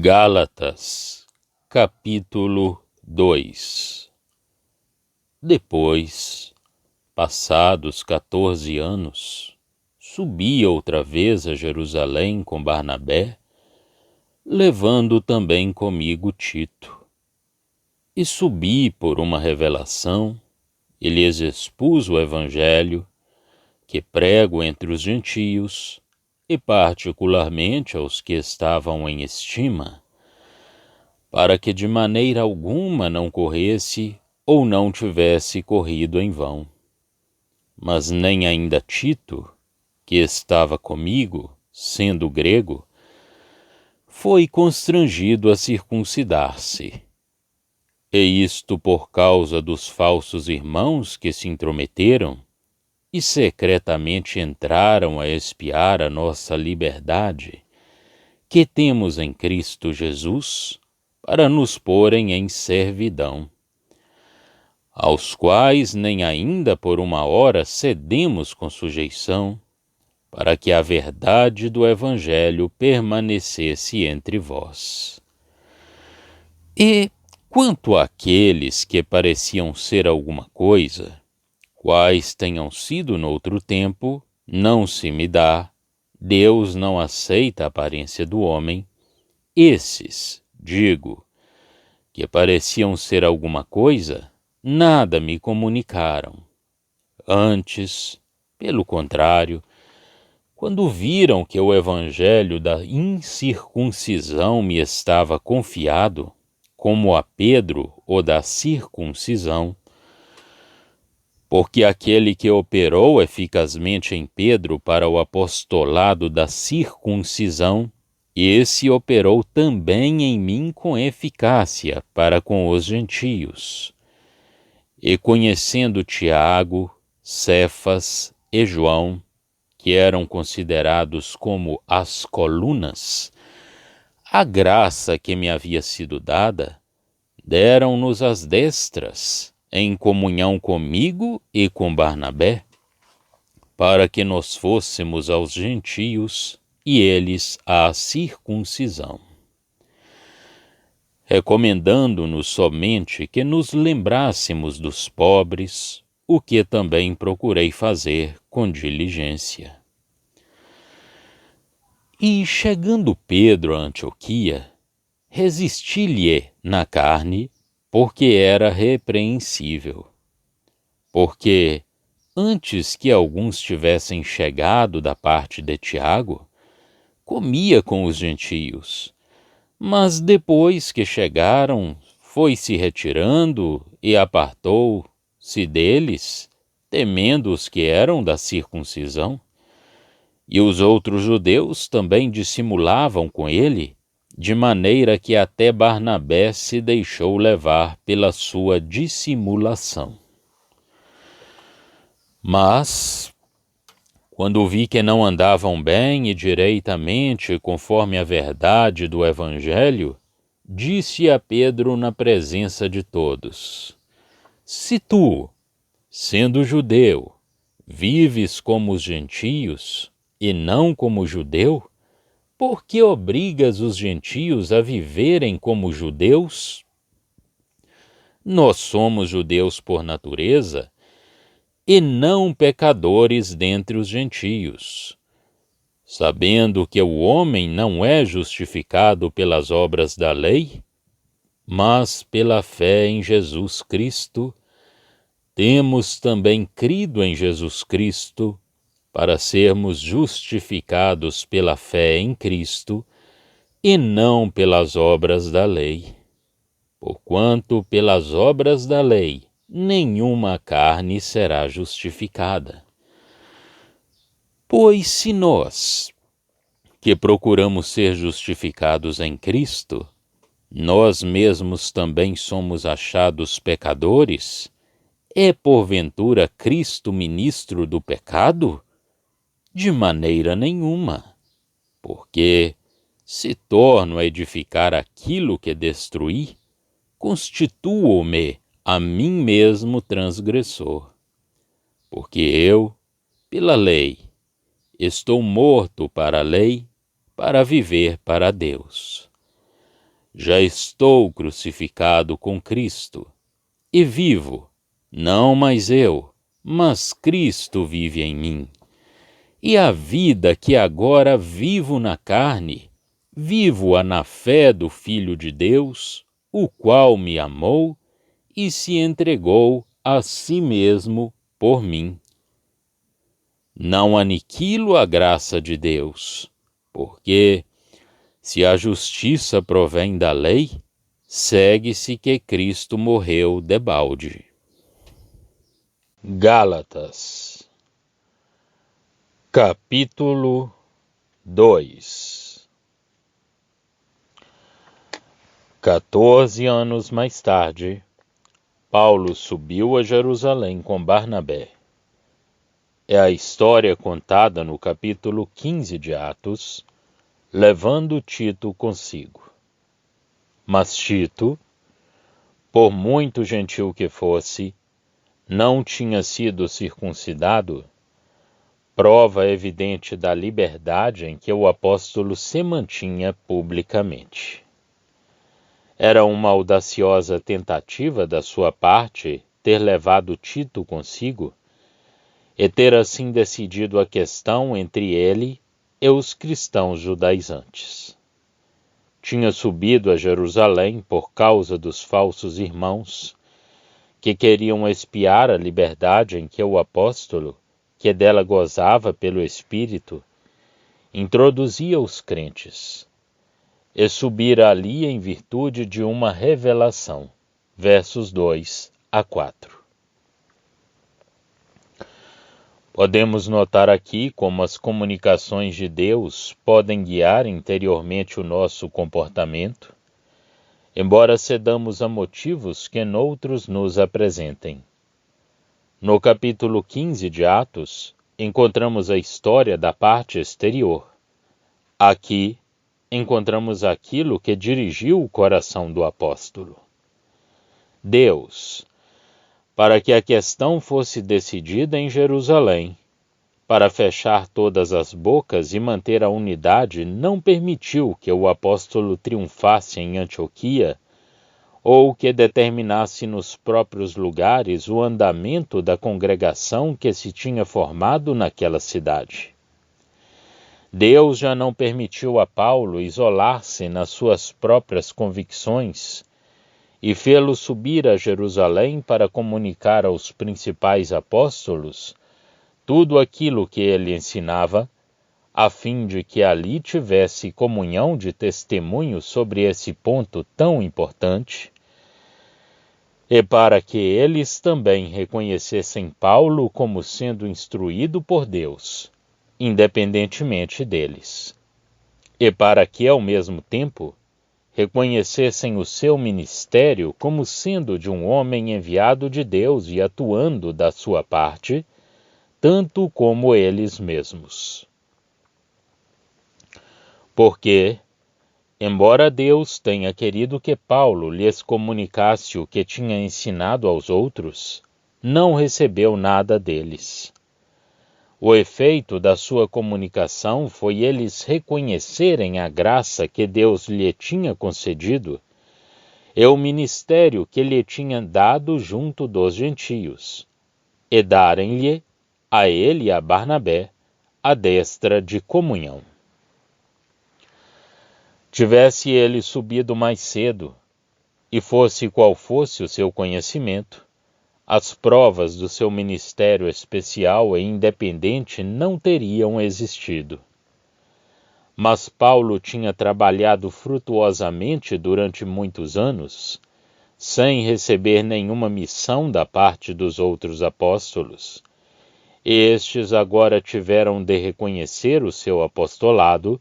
Gálatas, capítulo 2. Depois, passados 14 anos, subi outra vez a Jerusalém com Barnabé, levando também comigo Tito. E subi por uma revelação, e lhes expus o Evangelho, que prego entre os gentios, e particularmente aos que estavam em estima, para que de maneira alguma não corresse ou não tivesse corrido em vão. Mas nem ainda Tito, que estava comigo, sendo grego, foi constrangido a circuncidar-se. E isto por causa dos falsos irmãos que se intrometeram e secretamente entraram a espiar a nossa liberdade, que temos em Cristo Jesus, para nos porem em servidão, aos quais nem ainda por uma hora cedemos com sujeição, para que a verdade do Evangelho permanecesse entre vós. E, quanto àqueles que pareciam ser alguma coisa, quais tenham sido noutro tempo, não se me dá, Deus não aceita a aparência do homem, esses, digo, que pareciam ser alguma coisa, nada me comunicaram. Antes, pelo contrário, quando viram que o evangelho da incircuncisão me estava confiado, como a Pedro o da circuncisão, porque aquele que operou eficazmente em Pedro para o apostolado da circuncisão, esse operou também em mim com eficácia para com os gentios. E conhecendo Tiago, Cefas e João, que eram considerados como as colunas, a graça que me havia sido dada, deram-nos as destras, em comunhão comigo e com Barnabé, para que nós fôssemos aos gentios e eles à circuncisão, recomendando-nos somente que nos lembrássemos dos pobres, o que também procurei fazer com diligência. E chegando Pedro a Antioquia, resisti-lhe na carne, porque era repreensível. Porque, antes que alguns tivessem chegado da parte de Tiago, comia com os gentios, mas depois que chegaram, foi-se retirando e apartou-se deles, temendo os que eram da circuncisão. E os outros judeus também dissimulavam com ele, de maneira que até Barnabé se deixou levar pela sua dissimulação. Mas, quando vi que não andavam bem e direitamente conforme a verdade do Evangelho, disse a Pedro na presença de todos: Se tu, sendo judeu, vives como os gentios e não como judeu, por que obrigas os gentios a viverem como judeus? Nós somos judeus por natureza, e não pecadores dentre os gentios, sabendo que o homem não é justificado pelas obras da lei, mas pela fé em Jesus Cristo. Temos também crido em Jesus Cristo, para sermos justificados pela fé em Cristo, e não pelas obras da lei. Porquanto pelas obras da lei nenhuma carne será justificada. Pois se nós, que procuramos ser justificados em Cristo, nós mesmos também somos achados pecadores, é porventura Cristo ministro do pecado? De maneira nenhuma, porque, se torno a edificar aquilo que destruí, constituo-me a mim mesmo transgressor. Porque eu, pela lei, estou morto para a lei, para viver para Deus. Já estou crucificado com Cristo, e vivo, não mais eu, mas Cristo vive em mim. E a vida que agora vivo na carne, vivo-a na fé do Filho de Deus, o qual me amou e se entregou a si mesmo por mim. Não aniquilo a graça de Deus, porque, se a justiça provém da lei, segue-se que Cristo morreu debalde. Gálatas, capítulo 2. 14 anos mais tarde, Paulo subiu a Jerusalém com Barnabé. É a história contada no capítulo 15 de Atos, levando Tito consigo. Mas Tito, por muito gentil que fosse, não tinha sido circuncidado, prova evidente da liberdade em que o apóstolo se mantinha publicamente. Era uma audaciosa tentativa da sua parte ter levado Tito consigo e ter assim decidido a questão entre ele e os cristãos judaizantes. Tinha subido a Jerusalém por causa dos falsos irmãos, que queriam espiar a liberdade em que o apóstolo, que dela gozava pelo Espírito, introduzia os crentes, e subira ali em virtude de uma revelação. Versos 2 a 4. Podemos notar aqui como as comunicações de Deus podem guiar interiormente o nosso comportamento, embora cedamos a motivos que noutros nos apresentem. No capítulo 15 de Atos, encontramos a história da parte exterior. Aqui, encontramos aquilo que dirigiu o coração do apóstolo. Deus, para que a questão fosse decidida em Jerusalém, para fechar todas as bocas e manter a unidade, não permitiu que o apóstolo triunfasse em Antioquia ou que determinasse nos próprios lugares o andamento da congregação que se tinha formado naquela cidade. Deus já não permitiu a Paulo isolar-se nas suas próprias convicções e fê-lo subir a Jerusalém para comunicar aos principais apóstolos tudo aquilo que ele ensinava, a fim de que ali tivesse comunhão de testemunho sobre esse ponto tão importante, e para que eles também reconhecessem Paulo como sendo instruído por Deus, independentemente deles, e para que, ao mesmo tempo, reconhecessem o seu ministério como sendo de um homem enviado de Deus e atuando da sua parte, tanto como eles mesmos. Porque, embora Deus tenha querido que Paulo lhes comunicasse o que tinha ensinado aos outros, não recebeu nada deles. O efeito da sua comunicação foi eles reconhecerem a graça que Deus lhe tinha concedido e o ministério que lhe tinha dado junto dos gentios, e darem-lhe, a ele e a Barnabé, a destra de comunhão. Tivesse ele subido mais cedo, e fosse qual fosse o seu conhecimento, as provas do seu ministério especial e independente não teriam existido. Mas Paulo tinha trabalhado frutuosamente durante muitos anos, sem receber nenhuma missão da parte dos outros apóstolos, e estes agora tiveram de reconhecer o seu apostolado,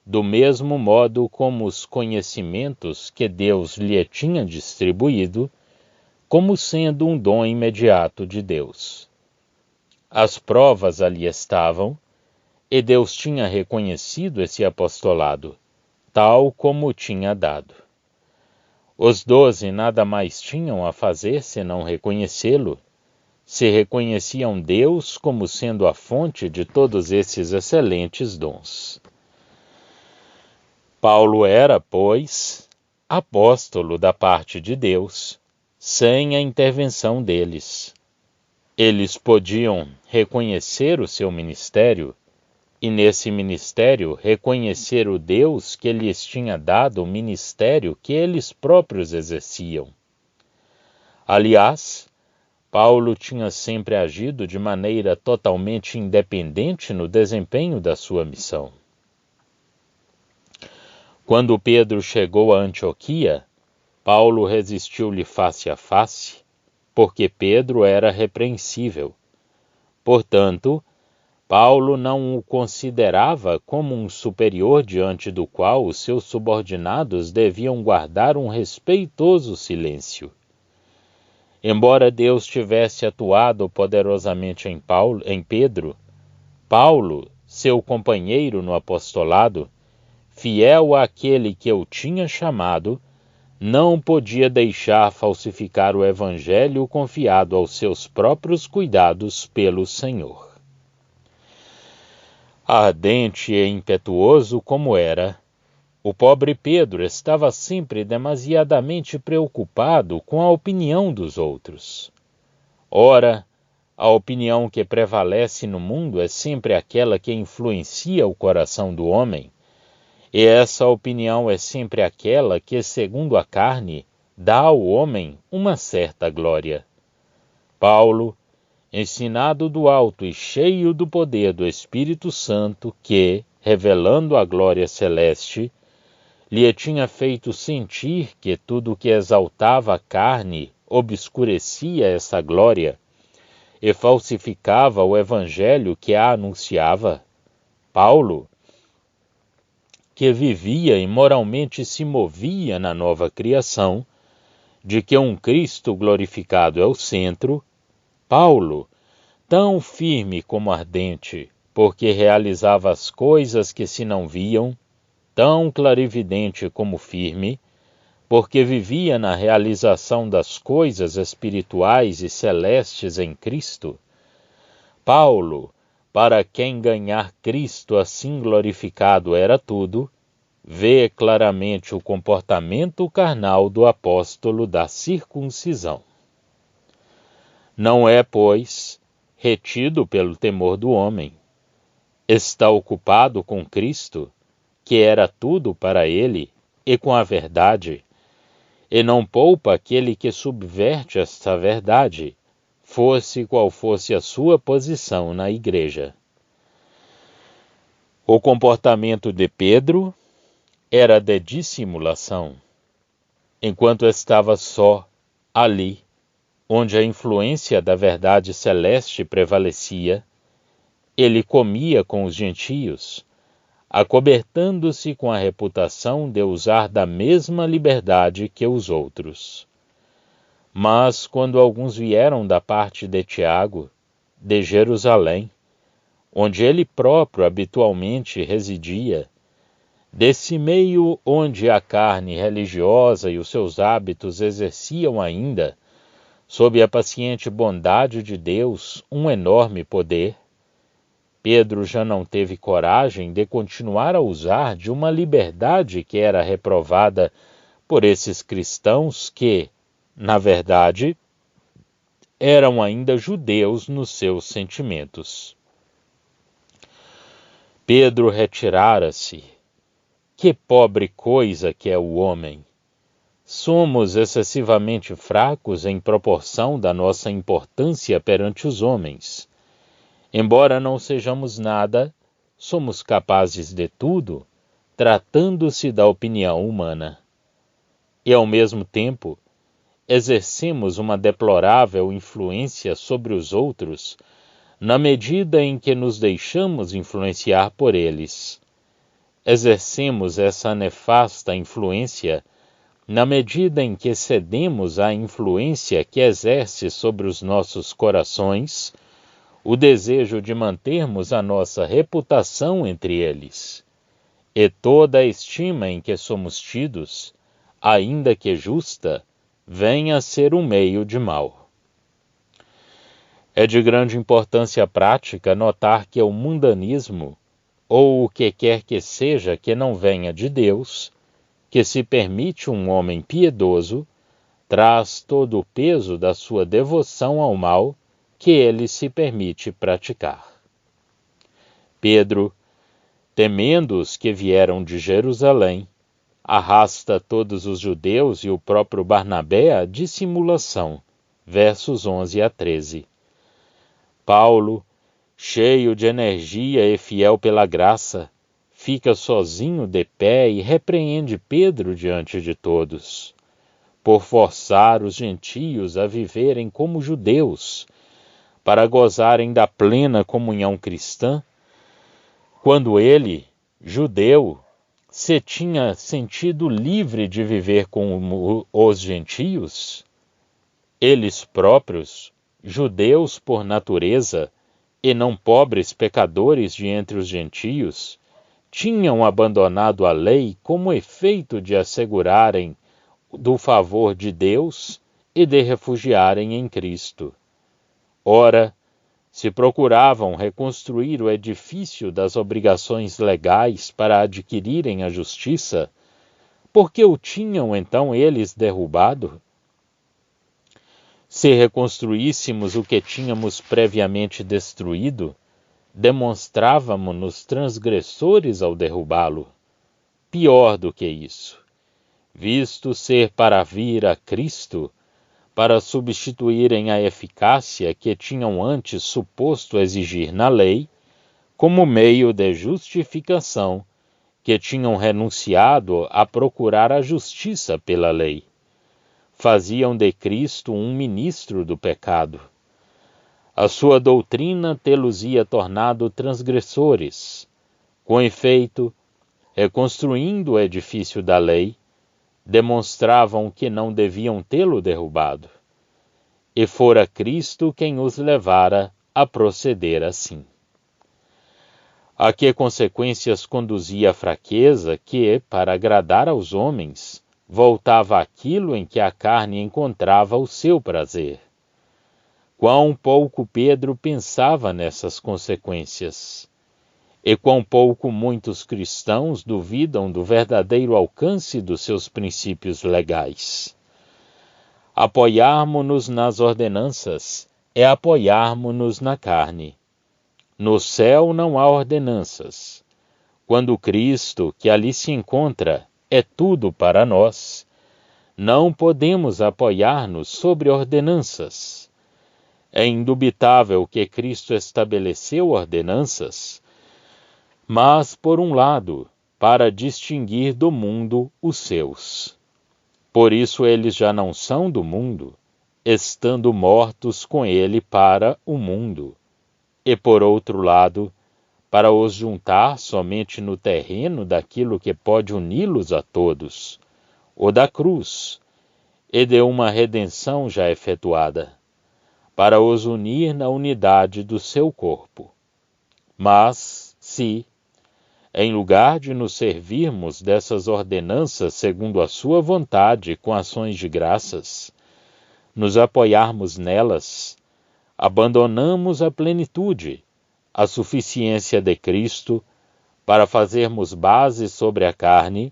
do mesmo modo como os conhecimentos que Deus lhe tinha distribuído, como sendo um dom imediato de Deus. As provas ali estavam, e Deus tinha reconhecido esse apostolado, tal como o tinha dado. Os 12 nada mais tinham a fazer senão reconhecê-lo, se reconheciam Deus como sendo a fonte de todos esses excelentes dons. Paulo era, pois, apóstolo da parte de Deus, sem a intervenção deles. Eles podiam reconhecer o seu ministério e, nesse ministério, reconhecer o Deus que lhes tinha dado o ministério que eles próprios exerciam. Aliás, Paulo tinha sempre agido de maneira totalmente independente no desempenho da sua missão. Quando Pedro chegou a Antioquia, Paulo resistiu-lhe face a face, porque Pedro era repreensível. Portanto, Paulo não o considerava como um superior diante do qual os seus subordinados deviam guardar um respeitoso silêncio. Embora Deus tivesse atuado poderosamente em Pedro, Paulo, seu companheiro no apostolado, fiel àquele que o tinha chamado, não podia deixar falsificar o evangelho confiado aos seus próprios cuidados pelo Senhor. Ardente e impetuoso como era, o pobre Pedro estava sempre demasiadamente preocupado com a opinião dos outros. Ora, a opinião que prevalece no mundo é sempre aquela que influencia o coração do homem, e essa opinião é sempre aquela que, segundo a carne, dá ao homem uma certa glória. Paulo, ensinado do alto e cheio do poder do Espírito Santo que, revelando a glória celeste, lhe tinha feito sentir que tudo que exaltava a carne obscurecia essa glória e falsificava o evangelho que a anunciava, Paulo, que vivia e moralmente se movia na nova criação, de que um Cristo glorificado é o centro, Paulo, tão firme como ardente, porque realizava as coisas que se não viam, tão clarividente como firme, porque vivia na realização das coisas espirituais e celestes em Cristo, Paulo, para quem ganhar Cristo assim glorificado era tudo, vê claramente o comportamento carnal do apóstolo da circuncisão. Não é, pois, retido pelo temor do homem. Está ocupado com Cristo, que era tudo para ele, e com a verdade, e não poupa aquele que subverte esta verdade, fosse qual fosse a sua posição na igreja. O comportamento de Pedro era de dissimulação. Enquanto estava só, ali, onde a influência da verdade celeste prevalecia, ele comia com os gentios, acobertando-se com a reputação de usar da mesma liberdade que os outros. Mas, quando alguns vieram da parte de Tiago, de Jerusalém, onde ele próprio habitualmente residia, desse meio onde a carne religiosa e os seus hábitos exerciam ainda, sob a paciente bondade de Deus, um enorme poder, Pedro já não teve coragem de continuar a usar de uma liberdade que era reprovada por esses cristãos que, na verdade, eram ainda judeus nos seus sentimentos. Pedro retirara-se. Que pobre coisa que é o homem! Somos excessivamente fracos em proporção da nossa importância perante os homens. Embora não sejamos nada, somos capazes de tudo, tratando-se da opinião humana. E, ao mesmo tempo, exercemos uma deplorável influência sobre os outros, na medida em que nos deixamos influenciar por eles. Exercemos essa nefasta influência na medida em que cedemos à influência que exerce sobre os nossos corações o desejo de mantermos a nossa reputação entre eles, e toda a estima em que somos tidos, ainda que justa, vem a ser um meio de mal. É de grande importância prática notar que o mundanismo, ou o que quer que seja que não venha de Deus, que se permite um homem piedoso traz todo o peso da sua devoção ao mal que ele se permite praticar. Pedro, temendo os que vieram de Jerusalém, arrasta todos os judeus e o próprio Barnabé à dissimulação. Versos 11 a 13. Paulo, cheio de energia e fiel pela graça, fica sozinho de pé e repreende Pedro diante de todos, por forçar os gentios a viverem como judeus, para gozarem da plena comunhão cristã, quando ele, judeu, se tinha sentido livre de viver com os gentios. Eles próprios, judeus por natureza, e não pobres pecadores de entre os gentios, tinham abandonado a lei como efeito de assegurarem do favor de Deus e de refugiarem em Cristo. Ora, se procuravam reconstruir o edifício das obrigações legais para adquirirem a justiça, por que o tinham então eles derrubado? Se reconstruíssemos o que tínhamos previamente destruído, demonstrávamos-nos transgressores ao derrubá-lo. Pior do que isso, visto ser para vir a Cristo, para substituírem a eficácia que tinham antes suposto exigir na lei, como meio de justificação, que tinham renunciado a procurar a justiça pela lei. Faziam de Cristo um ministro do pecado. A sua doutrina tê-los-ia tornado transgressores. Com efeito, reconstruindo o edifício da lei, demonstravam que não deviam tê-lo derrubado. E fora Cristo quem os levara a proceder assim. A que consequências conduzia a fraqueza que, para agradar aos homens, voltava àquilo em que a carne encontrava o seu prazer. Quão pouco Pedro pensava nessas consequências, e quão pouco muitos cristãos duvidam do verdadeiro alcance dos seus princípios legais. Apoiarmo-nos nas ordenanças é apoiarmo-nos na carne. No céu não há ordenanças. Quando Cristo, que ali se encontra, é tudo para nós, não podemos apoiar-nos sobre ordenanças. É indubitável que Cristo estabeleceu ordenanças, mas, por um lado, para distinguir do mundo os seus. Por isso eles já não são do mundo, estando mortos com ele para o mundo. E, por outro lado, para os juntar somente no terreno daquilo que pode uni-los a todos, o da cruz, e de uma redenção já efetuada, para os unir na unidade do seu corpo. Mas, se, em lugar de nos servirmos dessas ordenanças segundo a sua vontade com ações de graças, nos apoiarmos nelas, abandonamos a plenitude, a suficiência de Cristo, para fazermos base sobre a carne,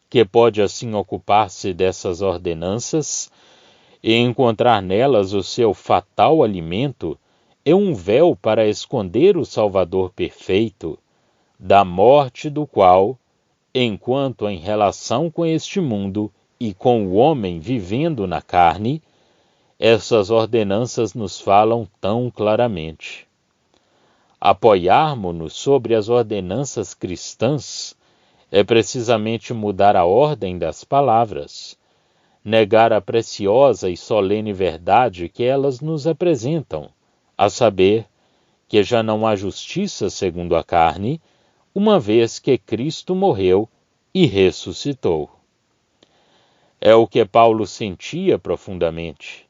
que pode assim ocupar-se dessas ordenanças e encontrar nelas o seu fatal alimento e um véu para esconder o Salvador perfeito, da morte do qual, enquanto em relação com este mundo e com o homem vivendo na carne, essas ordenanças nos falam tão claramente. Apoiarmo-nos sobre as ordenanças cristãs é precisamente mudar a ordem das palavras, negar a preciosa e solene verdade que elas nos apresentam, a saber, que já não há justiça segundo a carne, uma vez que Cristo morreu e ressuscitou. É o que Paulo sentia profundamente.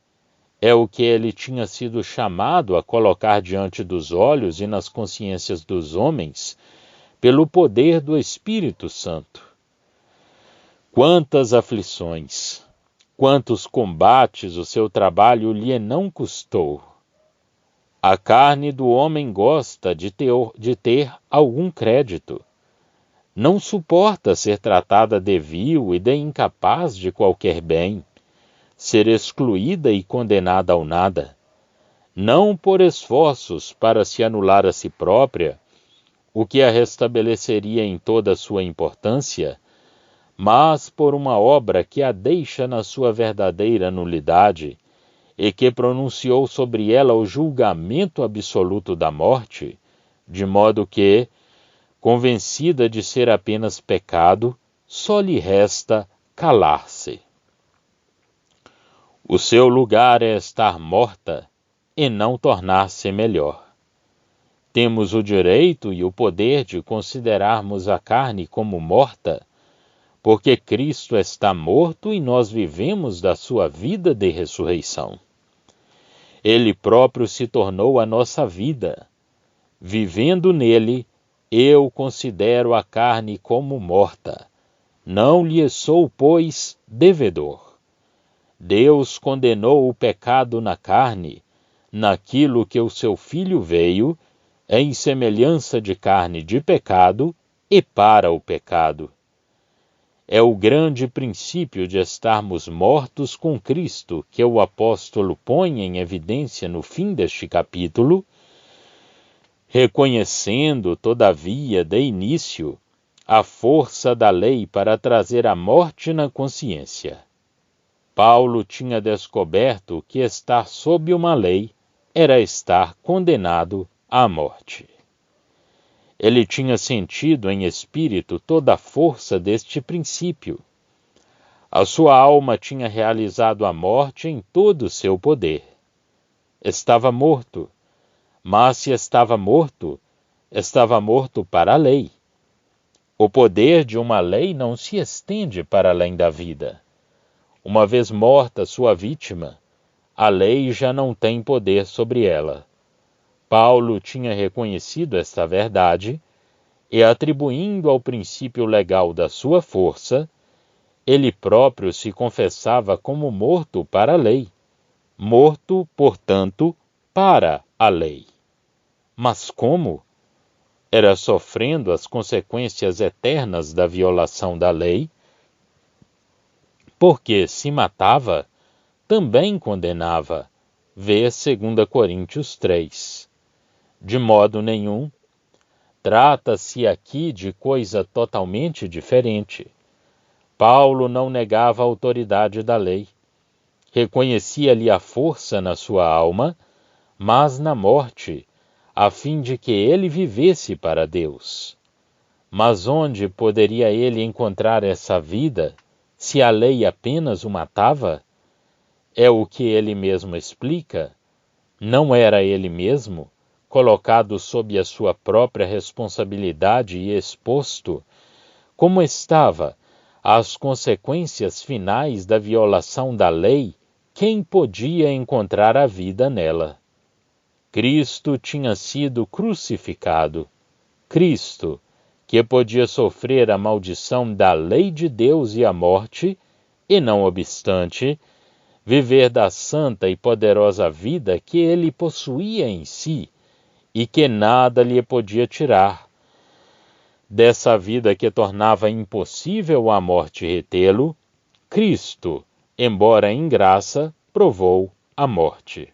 É o que ele tinha sido chamado a colocar diante dos olhos e nas consciências dos homens pelo poder do Espírito Santo. Quantas aflições, quantos combates o seu trabalho lhe não custou. A carne do homem gosta de ter algum crédito. Não suporta ser tratada de vil e de incapaz de qualquer bem, ser excluída e condenada ao nada. Não por esforços para se anular a si própria, o que a restabeleceria em toda a sua importância, mas por uma obra que a deixa na sua verdadeira nulidade e que pronunciou sobre ela o julgamento absoluto da morte, de modo que, convencida de ser apenas pecado, só lhe resta calar-se. O seu lugar é estar morta e não tornar-se melhor. Temos o direito e o poder de considerarmos a carne como morta, porque Cristo está morto e nós vivemos da sua vida de ressurreição. Ele próprio se tornou a nossa vida. Vivendo nele, eu considero a carne como morta. Não lhe sou, pois, devedor. Deus condenou o pecado na carne, naquilo que o seu Filho veio, em semelhança de carne de pecado e para o pecado. É o grande princípio de estarmos mortos com Cristo que o apóstolo põe em evidência no fim deste capítulo, reconhecendo, todavia, de início, a força da lei para trazer a morte na consciência. Paulo tinha descoberto que estar sob uma lei era estar condenado à morte. Ele tinha sentido em espírito toda a força deste princípio. A sua alma tinha realizado a morte em todo o seu poder. Estava morto, mas se estava morto para a lei. O poder de uma lei não se estende para além da vida. Uma vez morta sua vítima, a lei já não tem poder sobre ela. Paulo tinha reconhecido esta verdade e, atribuindo ao princípio legal da sua força, ele próprio se confessava como morto para a lei, morto, portanto, para a lei. Mas como? Era sofrendo as consequências eternas da violação da lei, porque se matava, também condenava. Vê 2 Coríntios 3. De modo nenhum. Trata-se aqui de coisa totalmente diferente. Paulo não negava a autoridade da lei. Reconhecia-lhe a força na sua alma, mas na morte, a fim de que ele vivesse para Deus. Mas onde poderia ele encontrar essa vida, se a lei apenas o matava? É o que ele mesmo explica. Não era ele mesmo, colocado sob a sua própria responsabilidade e exposto, como estava, às consequências finais da violação da lei, quem podia encontrar a vida nela? Cristo tinha sido crucificado. Cristo, que podia sofrer a maldição da lei de Deus e a morte, e não obstante, viver da santa e poderosa vida que ele possuía em si, e que nada lhe podia tirar. Dessa vida que tornava impossível a morte retê-lo, Cristo, embora em graça, provou a morte.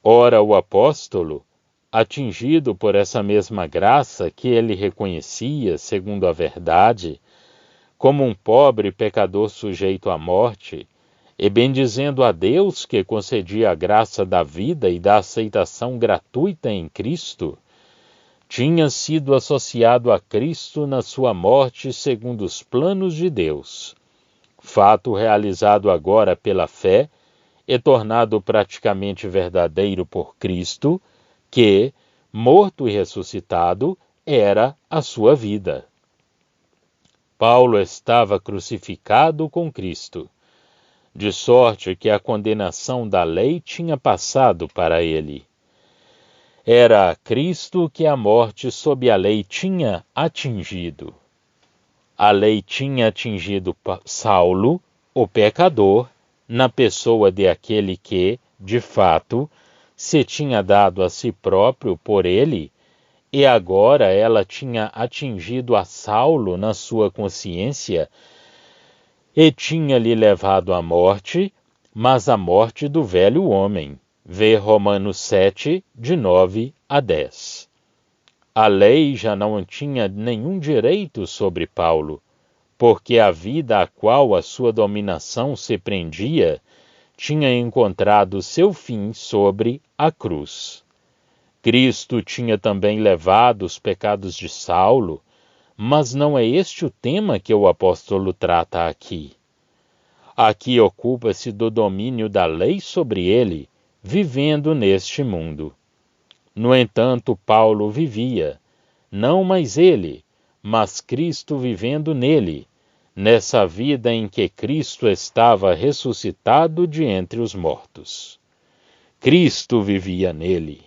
Ora, o apóstolo, atingido por essa mesma graça que ele reconhecia, segundo a verdade, como um pobre pecador sujeito à morte, e bendizendo a Deus que concedia a graça da vida e da aceitação gratuita em Cristo, tinha sido associado a Cristo na sua morte segundo os planos de Deus, fato realizado agora pela fé e tornado praticamente verdadeiro por Cristo, que, morto e ressuscitado, era a sua vida. Paulo estava crucificado com Cristo, de sorte que a condenação da lei tinha passado para ele. Era a Cristo que a morte sob a lei tinha atingido. A lei tinha atingido Saulo, o pecador, na pessoa de aquele que, de fato, se tinha dado a si próprio por ele e agora ela tinha atingido a Saulo na sua consciência e tinha-lhe levado à morte, mas a morte do velho homem. Vê Romanos 7, de 9 a 10. A lei já não tinha nenhum direito sobre Paulo, porque a vida a qual a sua dominação se prendia tinha encontrado seu fim sobre a cruz. Cristo tinha também levado os pecados de Saulo, mas não é este o tema que o apóstolo trata aqui. Aqui ocupa-se do domínio da lei sobre ele, vivendo neste mundo. No entanto, Paulo vivia, não mais ele, mas Cristo vivendo nele, nessa vida em que Cristo estava ressuscitado de entre os mortos. Cristo vivia nele.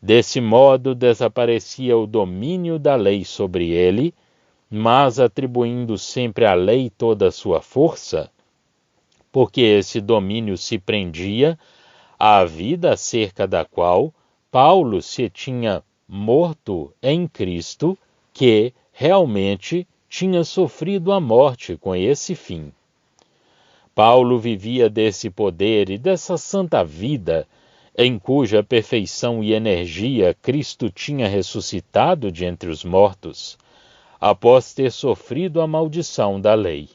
Desse modo desaparecia o domínio da lei sobre ele, mas atribuindo sempre à lei toda a sua força, porque esse domínio se prendia à vida acerca da qual Paulo se tinha morto em Cristo, que realmente tinha sofrido a morte com esse fim. Paulo vivia desse poder e dessa santa vida, em cuja perfeição e energia Cristo tinha ressuscitado de entre os mortos, após ter sofrido a maldição da lei.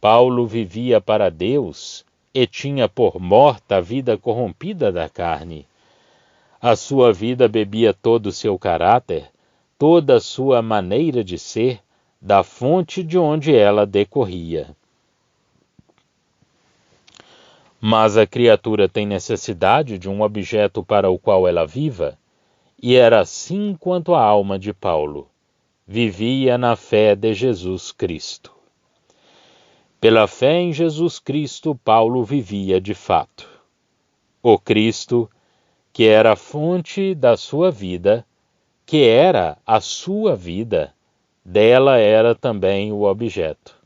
Paulo vivia para Deus e tinha por morta a vida corrompida da carne. A sua vida bebia todo o seu caráter, toda a sua maneira de ser, da fonte de onde ela decorria. Mas a criatura tem necessidade de um objeto para o qual ela viva, e era assim quanto a alma de Paulo. Vivia na fé de Jesus Cristo. Pela fé em Jesus Cristo, Paulo vivia de fato. O Cristo, que era a fonte da sua vida, que era a sua vida, dela era também o objeto.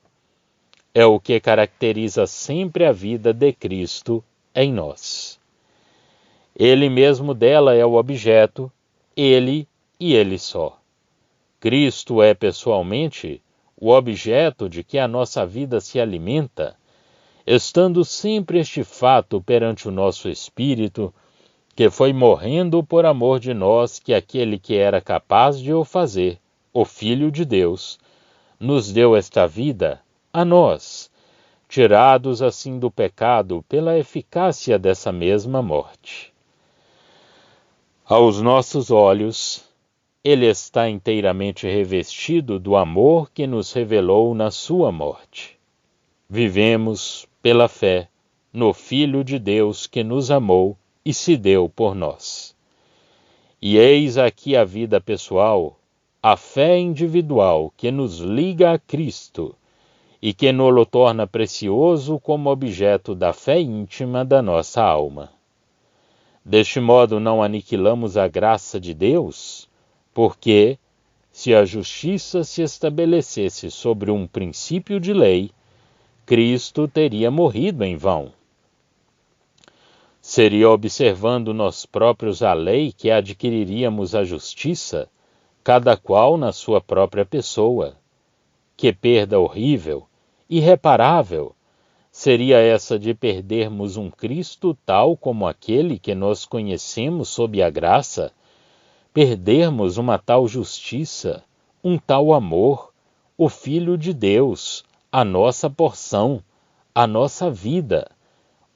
É o que caracteriza sempre a vida de Cristo em nós. Ele mesmo dela é o objeto, ele e ele só. Cristo é pessoalmente o objeto de que a nossa vida se alimenta, estando sempre este fato perante o nosso espírito, que foi morrendo por amor de nós que aquele que era capaz de o fazer, o Filho de Deus, nos deu esta vida a nós, tirados assim do pecado pela eficácia dessa mesma morte. Aos nossos olhos, ele está inteiramente revestido do amor que nos revelou na sua morte. Vivemos, pela fé, no Filho de Deus que nos amou e se deu por nós. E eis aqui a vida pessoal, a fé individual que nos liga a Cristo e que nos torna precioso como objeto da fé íntima da nossa alma. Deste modo não aniquilamos a graça de Deus, porque, se a justiça se estabelecesse sobre um princípio de lei, Cristo teria morrido em vão. Seria observando nós próprios a lei que adquiriríamos a justiça, cada qual na sua própria pessoa. Que perda horrível, irreparável, seria essa de perdermos um Cristo tal como aquele que nós conhecemos sob a graça, perdermos uma tal justiça, um tal amor, o Filho de Deus, a nossa porção, a nossa vida,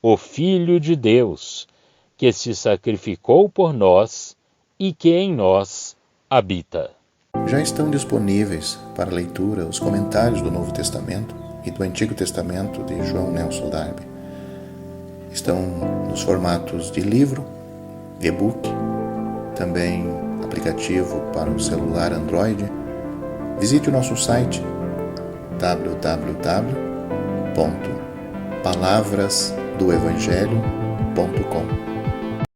o Filho de Deus, que se sacrificou por nós e que em nós habita. Já estão disponíveis para leitura os comentários do Novo Testamento e do Antigo Testamento de João Nelson Darby. Estão nos formatos de livro, e-book, também aplicativo para o celular Android. Visite o nosso site www.palavrasdoevangelho.com.